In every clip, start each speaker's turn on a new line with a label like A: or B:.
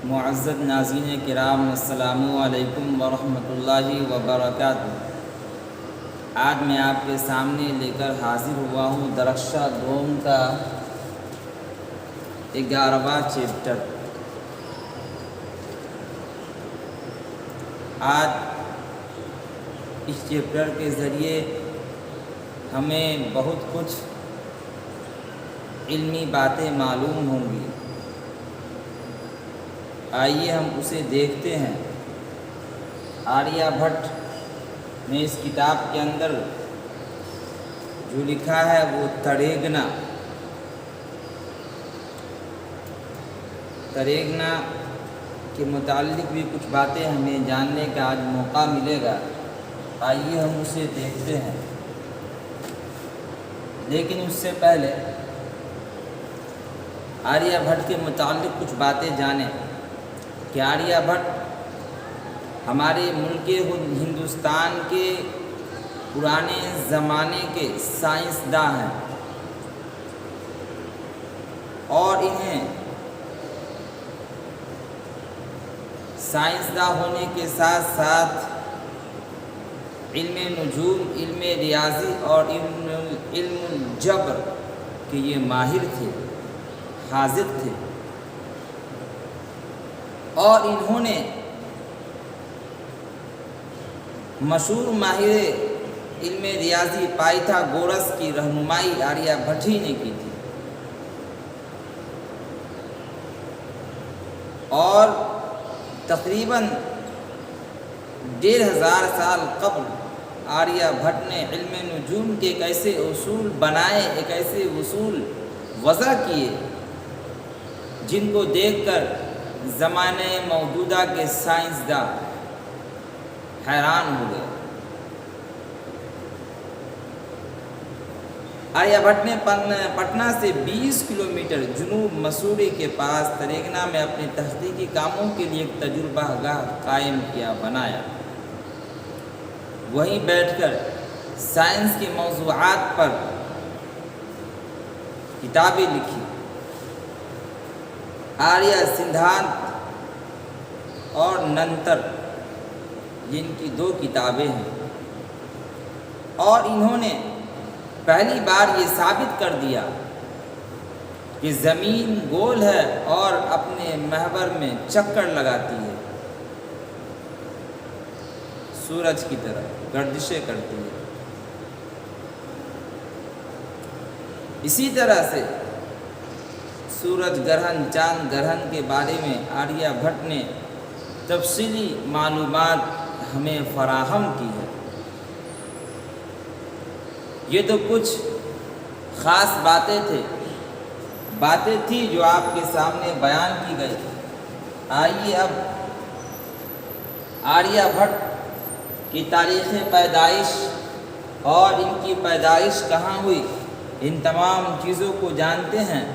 A: معزز ناظرین کرام، السلام علیکم ورحمۃ اللہ وبرکاتہ۔ آج میں آپ کے سامنے لے کر حاضر ہوا ہوں درخشہ دوم کا 11واں چیپٹر۔ آج اس چیپٹر کے ذریعے ہمیں بہت کچھ علمی باتیں معلوم ہوں گی۔ آئیے ہم اسے دیکھتے ہیں۔ آریہ بھٹ نے اس کتاب کے اندر جو لکھا ہے وہ تریگنا کے متعلق بھی کچھ باتیں ہمیں جاننے کا آج موقع ملے گا۔ آئیے ہم اسے دیکھتے ہیں، لیکن اس سے پہلے آریہ بھٹ کے متعلق کچھ باتیں جانیں کہ آریہ بھٹ ہمارے ملک ہندوستان کے پرانے زمانے کے سائنسداں ہیں، اور انہیں سائنسداں ہونے کے ساتھ ساتھ علم نجوم، علم ریاضی اور علم الجبر کے یہ ماہر تھے، حاذق تھے، اور انہوں نے مشہور ماہر علم ریاضی پائتھاگورس کی رہنمائی آریہ بھٹ ہی نے کی تھی، اور تقریباً 1500 سال قبل آریہ بھٹ نے علم نجوم کے ایک ایسے اصول بنائے، ایک ایسے اصول وضع کیے جن کو دیکھ کر زمانے موجودہ کے سائنسداں حیران ہو گئے۔ آریہ بھٹ نے پٹنہ سے 20 کلومیٹر جنوب مسوری کے پاس تریگنا میں اپنے تحقیقی کاموں کے لیے ایک تجربہ گاہ قائم بنایا۔ وہیں بیٹھ کر سائنس کے موضوعات پر کتابیں لکھی۔ آریہ سدھانت اور ننتر جن کی 2 کتابیں ہیں، اور انہوں نے پہلی بار یہ ثابت کر دیا کہ زمین گول ہے اور اپنے محور میں چکر لگاتی ہے، سورج کی طرح گردشیں کرتی ہے۔ اسی طرح سے سورج گرہن، چاند گرہن کے بارے میں آریہ بھٹ نے تفصیلی معلومات ہمیں فراہم کی ہے۔ یہ تو کچھ خاص باتیں تھیں جو آپ کے سامنے بیان کی گئی۔ آئیے اب آریہ بھٹ کی تاریخ پیدائش اور ان کی پیدائش کہاں ہوئی، ان تمام چیزوں کو جانتے ہیں۔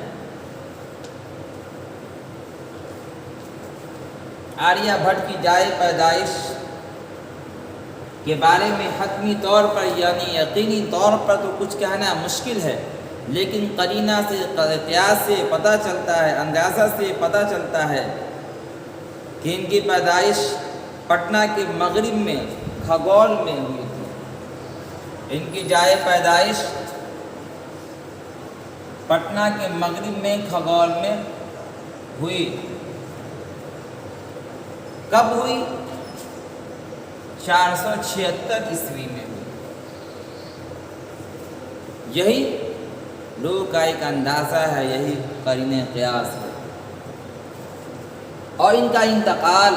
A: آریہ بھٹ کی جائے پیدائش کے بارے میں حتمی طور پر یعنی یقینی طور پر تو کچھ کہنا مشکل ہے، لیکن قرینہ سے، قیاس سے پتہ چلتا ہے، اندازہ سے پتہ چلتا ہے کہ ان کی پیدائش پٹنہ کے مغرب میں کھگول میں ہوئی تھی۔ ان کی جائے پیدائش پٹنہ کے مغرب میں کھگول میں ہوئی۔ کب ہوئی؟ 476 عیسوی میں ہوئی۔ یہی لوگوں کا ایک اندازہ ہے، یہی قرینہ قیاس ہے۔ اور ان کا انتقال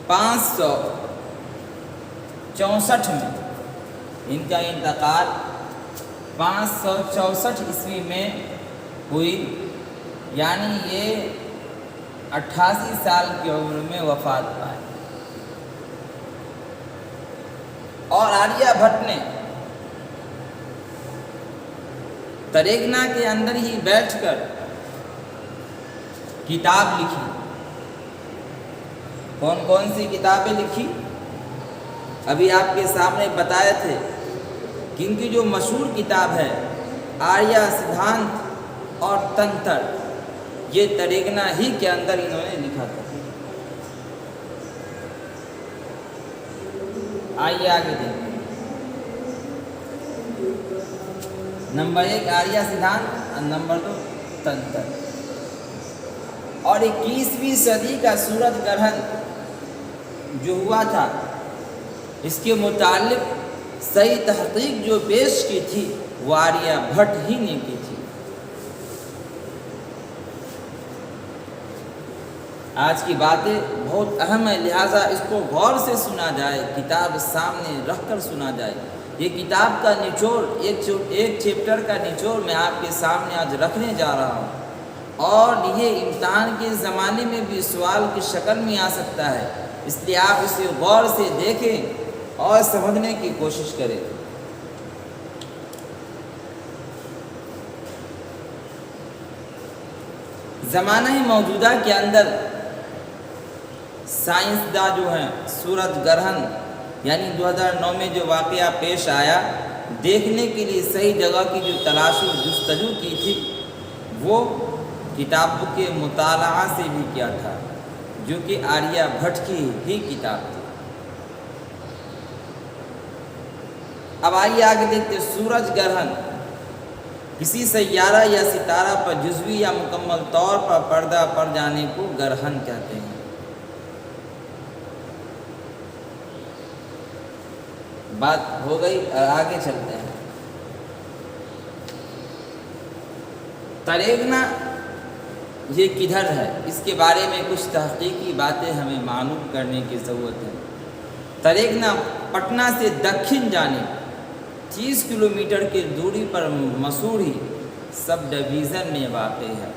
A: 564 میں، ان کا انتقال 564 عیسوی میں ہوئی، یعنی یہ 88 سال کی عمر میں وفات پائے۔ اور آریہ بھٹ نے تریگنا کے اندر ہی بیٹھ کر کتاب لکھی۔ کون کون سی کتابیں لکھی؟ ابھی آپ کے سامنے بتائے تھے کہ ان کی جو مشہور کتاب ہے آریہ سدھانت اور تنتر، یہ تریگنا ہی کے اندر انہوں نے لکھا تھا۔ آئیے آگے دیکھیں۔ نمبر 1 آریہ سدھانت اور نمبر 2 تنتر۔ اور 21ویں صدی کا سورج گرہن جو ہوا تھا، اس کے متعلق صحیح تحقیق جو پیش کی تھی وہ آریہ بھٹ ہی نے کی تھی۔ آج کی باتیں بہت اہم ہے، لہٰذا اس کو غور سے سنا جائے، کتاب سامنے رکھ کر سنا جائے۔ یہ کتاب کا نچوڑ، ایک چیپٹر کا نچوڑ میں آپ کے سامنے آج رکھنے جا رہا ہوں، اور یہ امتحان کے زمانے میں بھی سوال کی شکل میں آ سکتا ہے، اس لیے آپ اسے غور سے دیکھیں اور سمجھنے کی کوشش کریں۔ زمانہ موجودہ کے اندر سائنسداں جو ہیں سورج گرہن یعنی 2009 میں جو واقعہ پیش آیا، دیکھنے کے لیے صحیح جگہ کی جو تلاش و جستجو کی تھی وہ کتابوں کے مطالعہ سے بھی کیا تھا، جو کہ آریہ بھٹ کی ہی کتاب تھی۔ اب آئیے آگے دیکھتے، سورج گرہن کسی سیارہ یا ستارہ پر جزوی یا مکمل طور پر پردہ پڑ جانے کو گرہن کہتے ہیں۔ بات ہو گئی، آگے چلتے ہیں۔ تریگنا یہ کدھر ہے، اس کے بارے میں کچھ تحقیقی باتیں ہمیں معلوم کرنے کی ضرورت ہے۔ تریگنا پٹنہ سے دکھن جانب 30 کلومیٹر کی دوری پر مسوری سب ڈویژن میں واقع ہے۔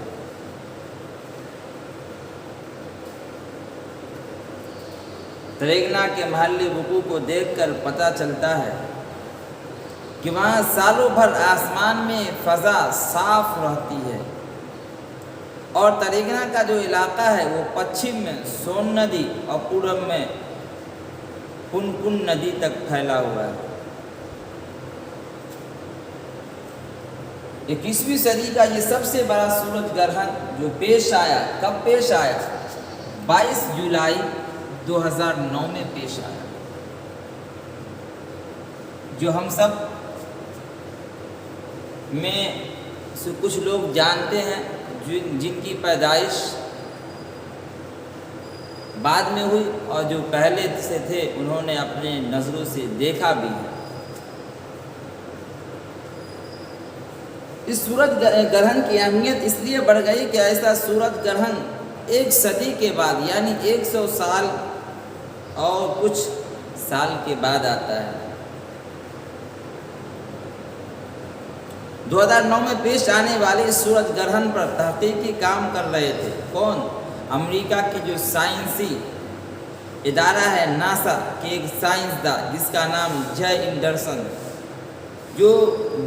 A: تریگنا کے محلی وقوع کو دیکھ کر پتہ چلتا ہے کہ وہاں سالوں بھر آسمان میں فضا صاف رہتی ہے، اور تریگنا کا جو علاقہ ہے وہ پچھم میں سون ندی اور پورب میں پنپن ندی تک پھیلا ہوا ہے۔ 21ویں صدی کا یہ سب سے بڑا سورج گرہن جو پیش آیا، کب پیش آیا؟ 22 جولائی 2009 میں پیش آیا، جو ہم سب میں سے کچھ لوگ جانتے ہیں، جن کی پیدائش بعد میں ہوئی اور جو پہلے سے تھے انہوں نے اپنے نظروں سے دیکھا بھی ہے۔ اس سورج گرہن کی اہمیت اس لیے بڑھ گئی کہ ایسا سورج گرہن 1 صدی کے بعد یعنی 100 سال اور کچھ سال کے بعد آتا ہے۔ 2009 میں پیش آنے والے اس سورج گرہن پر تحقیقی کام کر رہے تھے کون؟ امریکہ کی جو سائنسی ادارہ ہے ناسا کے ایک سائنسداں جس کا نام جے اینڈرسن، جو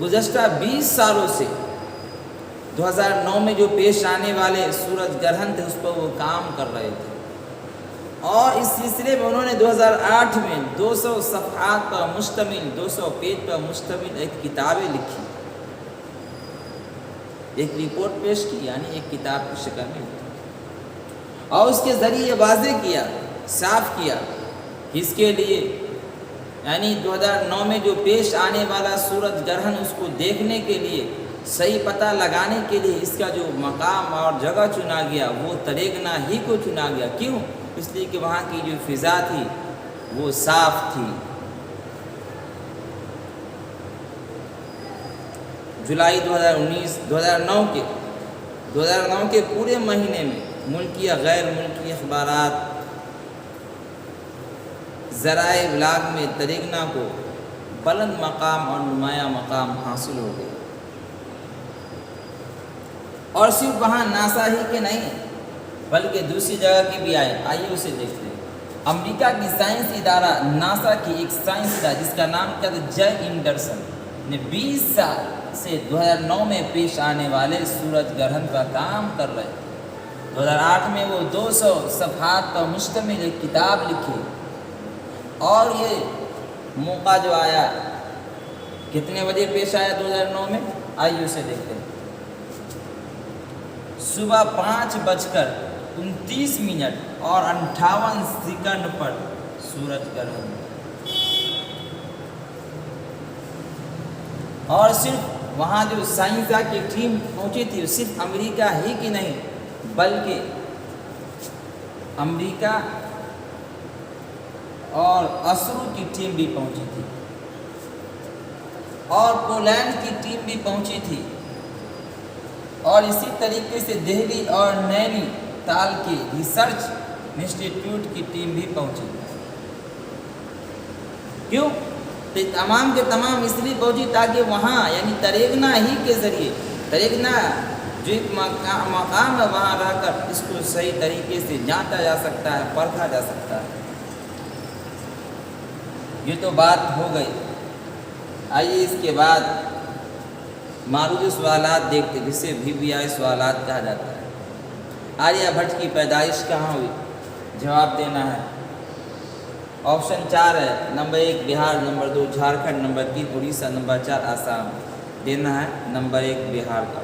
A: گزشتہ 20 سالوں سے 2009 میں جو پیش آنے والے سورج گرہن تھے اس پر وہ کام کر رہے تھے، اور اس سلسلے میں انہوں نے 2008 میں 200 صفحات پر مشتمل 200 پیج پر مشتمل ایک کتابیں لکھی، ایک رپورٹ پیش کی، یعنی ایک کتاب کی شکل میں، اور اس کے ذریعے یہ واضح کیا، صاف کیا کہ اس کے لیے یعنی 2009 میں جو پیش آنے والا سورج گرہن اس کو دیکھنے کے لیے، صحیح پتہ لگانے کے لیے اس کا جو مقام اور جگہ چنا گیا وہ تریگنا ہی کو چنا گیا۔ کیوں؟ اس لیے کہ وہاں کی جو فضا تھی وہ صاف تھی۔ جولائی 2009 کے پورے مہینے میں ملکی یا غیر ملکی اخبارات، ذرائع ابلاغ میں تریگنا کو بلند مقام اور نمایاں مقام حاصل ہو گیا، اور صرف وہاں ناسا ہی کے نہیں بلکہ دوسری جگہ کی بھی آئے۔ آئیے اسے دیکھتے ہیں۔ امریکہ کی سائنس ادارہ ناسا کی ایک سائنسداں جس کا نام کیا تھا، جے اینڈرسن، نے 20 سال سے 2009 میں پیش آنے والے سورج گرہن پر کام کر رہے تھے۔ 2008 میں وہ 200 صفحات پر مشتمل ایک کتاب لکھی، اور یہ موقع جو آیا کتنے بجے پیش آیا 2009 میں؟ آئیے اسے دیکھتے ہیں۔ صبح 5:29:58 پر سورج گرہن، اور صرف وہاں جو سائنسداں کی ٹیم پہنچی تھی صرف امریکہ ہی کی نہیں بلکہ امریکہ اور اسرو کی ٹیم بھی پہنچی تھی، اور پولینڈ کی ٹیم بھی پہنچی تھی، اور اسی طریقے سے دہلی اور نینی تال کی ریسرچ انسٹیٹیوٹ کی ٹیم بھی پہنچی۔ کیوں؟ تو تمام کے تمام اس لیے پہنچی تاکہ وہاں یعنی تریگنا ہی کے ذریعے، تریگنا جو ایک مقام ہے وہاں رہ کر اس کو صحیح طریقے سے جانچا جا سکتا ہے، پرکھا جا سکتا ہے۔ یہ تو بات ہو گئی۔ آئیے اس کے بعد معروض سوالات دیکھتے جسے VVI سوالات کہا جاتا ہے۔ آریہ بھٹ کی پیدائش کہاں ہوئی؟ جواب دینا ہے۔ آپشن 4 ہے، number 1 Bihar, number 2 Jharkhand, number 3 Orissa, number 4 Assam. دینا ہے نمبر 1 بہار کا۔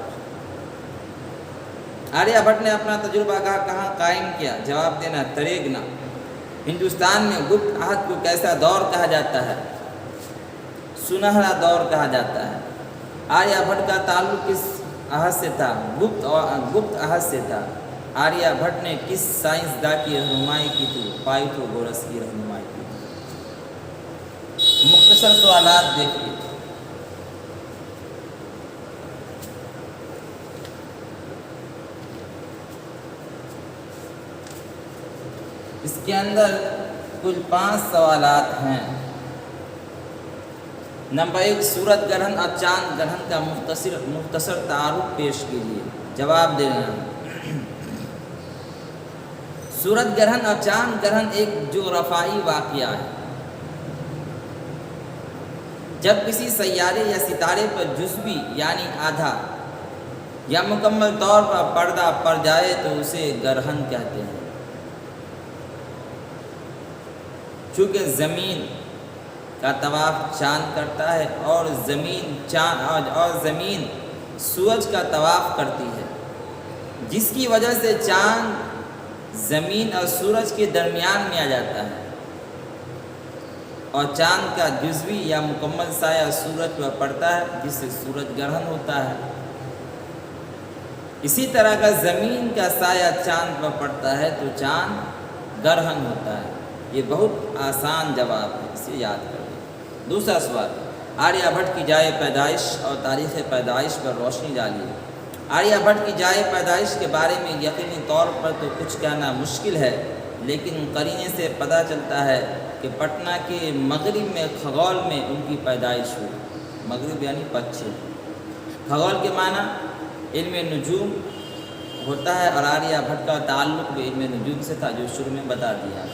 A: آریہ بھٹ نے اپنا تجربہ گاہ کہاں قائم کیا؟ جواب دینا ہے تریگنا۔ ہندوستان میں گپت عہد کو کیسا دور کہا جاتا ہے؟ سنہرا دور کہا جاتا ہے۔ آریہ بھٹ کا تعلق کس عہد سے تھا؟ گپت عہد سے تھا۔ آریہ بھٹ نے کس سائنسداں کی رہنمائی کی تھی؟ پائتھاگورس کی رہنمائی کی تھی۔ مختصر سوالات دیکھیے۔ اس کے اندر کل 5 سوالات ہیں۔ نمبر 1 سورج گرہن اور چاند گرہن کا مختصر تعارف پیش کیجیے۔ جواب دینا ہے۔ سورج گرہن اور چاند گرہن ایک جغرافیائی واقعہ ہے جب کسی سیارے یا ستارے پر جزوی یعنی آدھا یا مکمل طور پر پردہ پڑ جائے تو اسے گرہن کہتے ہیں۔ چونکہ زمین کا طواف چاند کرتا ہے اور زمین سورج کا طواف کرتی ہے، جس کی وجہ سے چاند زمین اور سورج کے درمیان میں آ جاتا ہے، اور چاند کا جزوی یا مکمل سایہ سورج پر پڑتا ہے جس سے سورج گرہن ہوتا ہے۔ اسی طرح کا زمین کا سایہ چاند پر پڑتا ہے تو چاند گرہن ہوتا ہے۔ یہ بہت آسان جواب ہے، اسے یاد کر لیں۔ دوسرا سوال، آریہ بھٹ کی جائے پیدائش اور تاریخ پیدائش پر روشنی ڈالیے۔ آریہ بھٹ کی جائے پیدائش کے بارے میں یقینی طور پر تو کچھ کہنا مشکل ہے، لیکن قرینے سے پتہ چلتا ہے کہ پٹنہ کے مغرب میں کھگول میں ان کی پیدائش ہوئی۔ مغرب یعنی پچھم۔ کھگول کے معنی علم نجوم ہوتا ہے، اور آریہ بھٹ کا تعلق بھی علم نجوم سے تھا جو شروع میں بتا دیا۔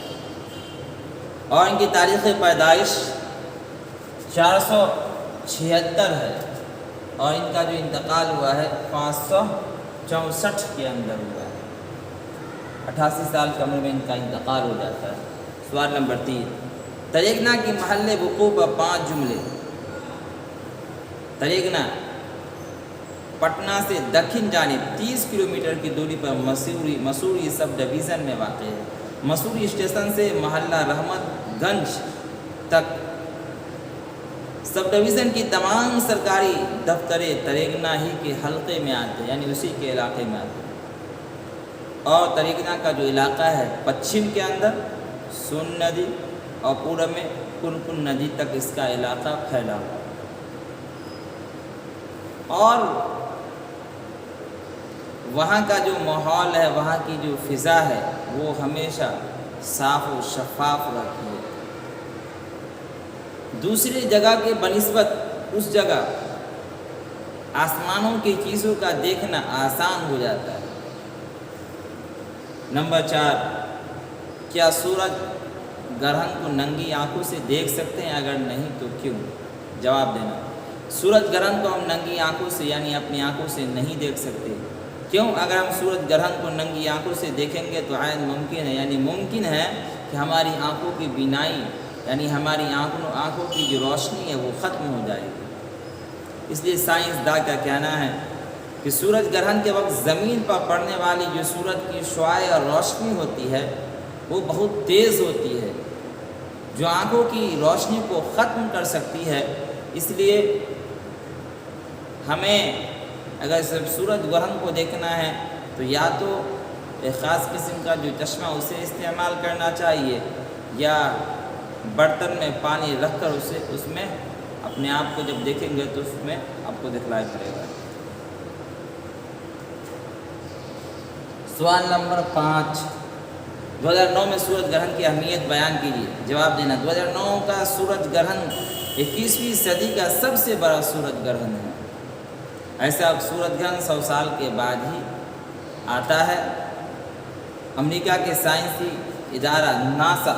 A: اور ان کی تاریخ پیدائش 476 ہے، اور ان کا جو انتقال ہوا ہے 564 کے اندر ہوا ہے۔ 88 سال کی عمر میں ان کا انتقال ہو جاتا ہے۔ سوال نمبر 3، تریگنا کی محل وقوع پر 5 جملے۔ تریگنا پٹنہ سے دکن جانب 30 کلومیٹر کی دوری پر مسوری سب ڈویژن میں واقع ہے۔ مسوری اسٹیشن سے محلہ رحمت گنج تک سب ڈویژن کی تمام سرکاری دفتریں تریگنا ہی کے حلقے میں آتے ہیں، یعنی اسی کے علاقے میں آتے ہیں۔ اور تریگنا کا جو علاقہ ہے پچھم کے اندر سون ندی اور پورب میں کنکن ندی تک اس کا علاقہ پھیلا ہوا ہے، اور وہاں کا جو ماحول ہے، وہاں کی جو فضا ہے وہ ہمیشہ صاف و شفاف رہتی ہے۔ دوسری جگہ کے بنسبت اس جگہ آسمانوں کی چیزوں کا دیکھنا آسان ہو جاتا ہے۔ نمبر 4، کیا سورج گرہن کو ننگی آنکھوں سے دیکھ سکتے ہیں؟ اگر نہیں تو کیوں؟ جواب دینا۔ سورج گرہن کو ہم ننگی آنکھوں سے یعنی اپنی آنکھوں سے نہیں دیکھ سکتے۔ کیوں؟ اگر ہم سورج گرہن کو ننگی آنکھوں سے دیکھیں گے تو عین ممکن ہے، یعنی ممکن ہے کہ ہماری آنکھوں کی بینائی یعنی ہماری آنکھوں کی جو روشنی ہے وہ ختم ہو جائے گی۔ اس لیے سائنسداں کا کہنا ہے کہ سورج گرہن کے وقت زمین پر پڑنے والی جو سورج کی شعاع اور روشنی ہوتی ہے وہ بہت تیز ہوتی ہے، جو آنکھوں کی روشنی کو ختم کر سکتی ہے۔ اس لیے ہمیں اگر سورج گرہن کو دیکھنا ہے تو یا تو ایک خاص قسم کا جو چشمہ اسے استعمال کرنا چاہیے، یا برتن میں پانی رکھ کر اس میں اپنے آپ کو جب دیکھیں گے تو اس میں آپ کو دکھلائی پڑے گا۔ سوال نمبر 5، 2009 میں سورج گرہن کی اہمیت بیان کیجیے۔ جواب دینا۔ 2009 کا سورج گرہن 21ویں صدی کا سب سے بڑا سورج گرہن ہے۔ ایسا سورج گرہن 100 سال کے بعد ہی آتا ہے۔ امریکہ کے سائنسی ادارہ ناسا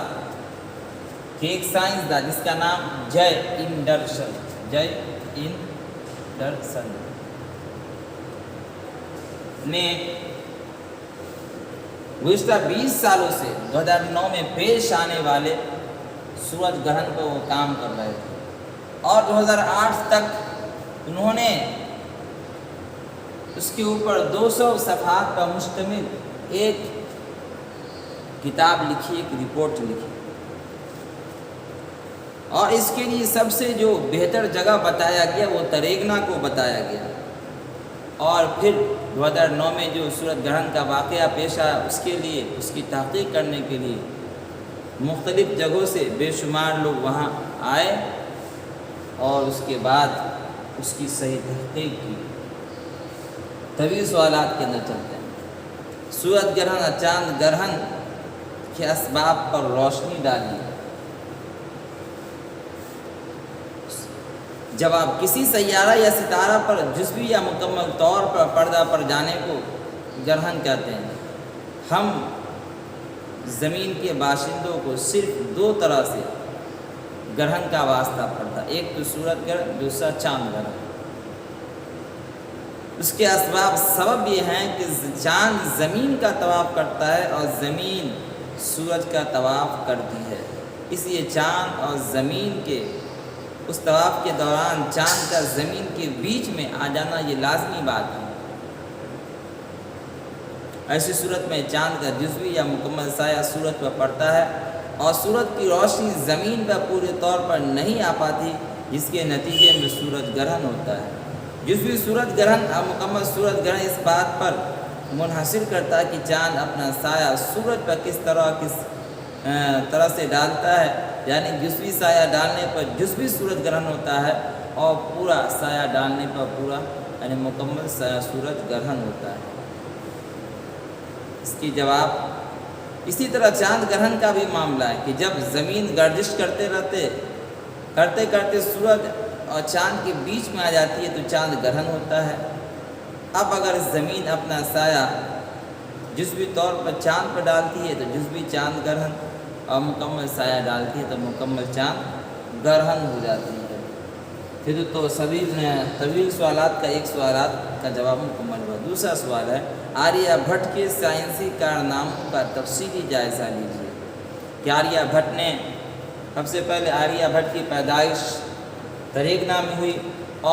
A: کے ایک سائنسداں جس کا نام جے اینڈرسن نے گزشتہ 20 سالوں سے 2009 میں پیش آنے والے سورج گرہن پر وہ کام کر رہے تھے، اور 2008 تک انہوں نے اس کے اوپر 200 صفحات پر مشتمل ایک کتاب لکھی، ایک رپورٹ لکھی، اور اس کے لیے سب سے جو بہتر جگہ بتایا گیا وہ تریگنا کو بتایا گیا۔ اور پھر 2009 میں جو سورج گرہن کا واقعہ پیش آیا اس کے لیے، اس کی تحقیق کرنے کے لیے مختلف جگہوں سے بے شمار لوگ وہاں آئے، اور اس کے بعد اس کی صحیح تحقیق کی۔ طویل سوالات کے اندر چلتے ہیں۔ سورج گرہن اور چاند گرہن کے اسباب پر روشنی ڈالیے۔ جب آپ کسی سیارہ یا ستارہ پر جزوی یا مکمل طور پر پردہ پڑ جانے کو گرہن کہتے ہیں۔ ہم زمین کے باشندوں کو صرف 2 طرح سے گرہن کا واسطہ پڑتا، ایک تو سورج گرہن، دوسرا چاند گرہن۔ اس کے اسباب سبب یہ ہیں کہ چاند زمین کا طواف کرتا ہے اور زمین سورج کا طواف کرتی ہے، اس لیے چاند اور زمین کے اس طواف کے دوران چاند کا زمین کے بیچ میں آ جانا یہ لازمی بات ہے۔ ایسی صورت میں چاند کا جزوی یا مکمل سایہ سورج پر پڑتا ہے، اور سورج کی روشنی زمین پر پورے طور پر نہیں آ پاتی، جس کے نتیجے میں سورج گرہن ہوتا ہے۔ جزوی سورج گرہن اور مکمل سورج گرہن اس بات پر منحصر کرتا ہے کہ چاند اپنا سایہ سورج پر کس طرح سے ڈالتا ہے، یعنی جزوی سایہ ڈالنے پر جزوی سورج گرہن ہوتا ہے، اور پورا سایہ ڈالنے پر پورا یعنی مکمل سایہ سورج گرہن ہوتا ہے۔ اس کی جواب، اسی طرح چاند گرہن کا بھی معاملہ ہے کہ جب زمین گردش کرتے سورج اور چاند کے بیچ میں آ جاتی ہے تو چاند گرہن ہوتا ہے۔ اب اگر زمین اپنا سایہ جزوی طور پر چاند پر ڈالتی ہے تو جزوی چاند گرہن، اور مکمل سایہ ڈالتی ہے تو مکمل چاند گرہن ہو جاتی ہے۔ پھر تو طویل سوالات کا ایک سوالات کا جواب مکمل ہوا۔ دوسرا سوال ہے، آریہ بھٹ کے سائنسی کارناموں کا تفصیلی جائزہ لیجیے۔ کہ آریہ بھٹ نے سب سے پہلے آریہ بھٹ کی پیدائش تریگنا میں ہوئی،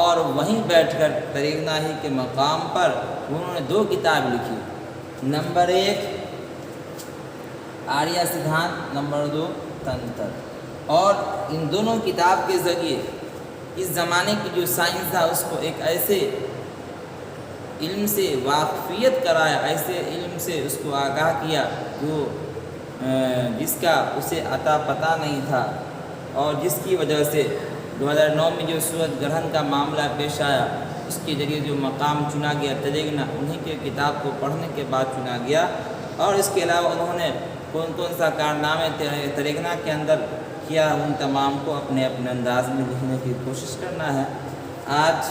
A: اور وہیں بیٹھ کر تریگنا ہی کے مقام پر انہوں نے 2 کتاب لکھی۔ نمبر 1 آریہ سدھانت، نمبر 2 تنتر۔ اور ان دونوں کتاب کے ذریعے اس زمانے کی جو سائنس تھا اس کو ایک ایسے علم سے واقفیت کرایا، ایسے علم سے اس کو آگاہ کیا جو جس کا اسے عطا پتہ نہیں تھا، اور جس کی وجہ سے 2009 میں جو سورج گرہن کا معاملہ پیش آیا اس کے ذریعے جو مقام چنا گیا تریگنا، انہی کے کتاب کو پڑھنے کے بعد چنا گیا۔ اور اس کے علاوہ انہوں نے کون سا کارنامے تریگنا کے اندر کیا، ان تمام کو اپنے انداز میں لکھنے کی کوشش کرنا ہے۔ آج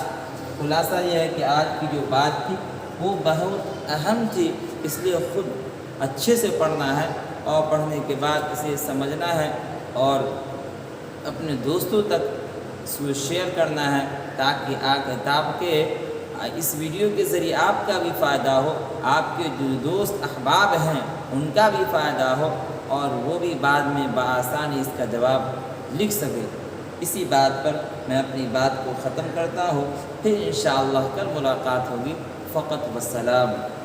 A: خلاصہ یہ ہے کہ آج کی جو بات تھی وہ بہت اہم تھی، اس لیے خود اچھے سے پڑھنا ہے، اور پڑھنے کے بعد اسے سمجھنا ہے، اور اپنے دوستوں تک اس کو شیئر کرنا ہے، تاکہ آپ کے اس ویڈیو کے ذریعے آپ کا بھی فائدہ ہو، آپ کے جو دوست احباب ہیں ان کا بھی فائدہ ہو، اور وہ بھی بعد میں بآسانی اس کا جواب لکھ سکے۔ اسی بات پر میں اپنی بات کو ختم کرتا ہوں، پھر انشاءاللہ کل ملاقات ہوگی۔ فقط وسلام.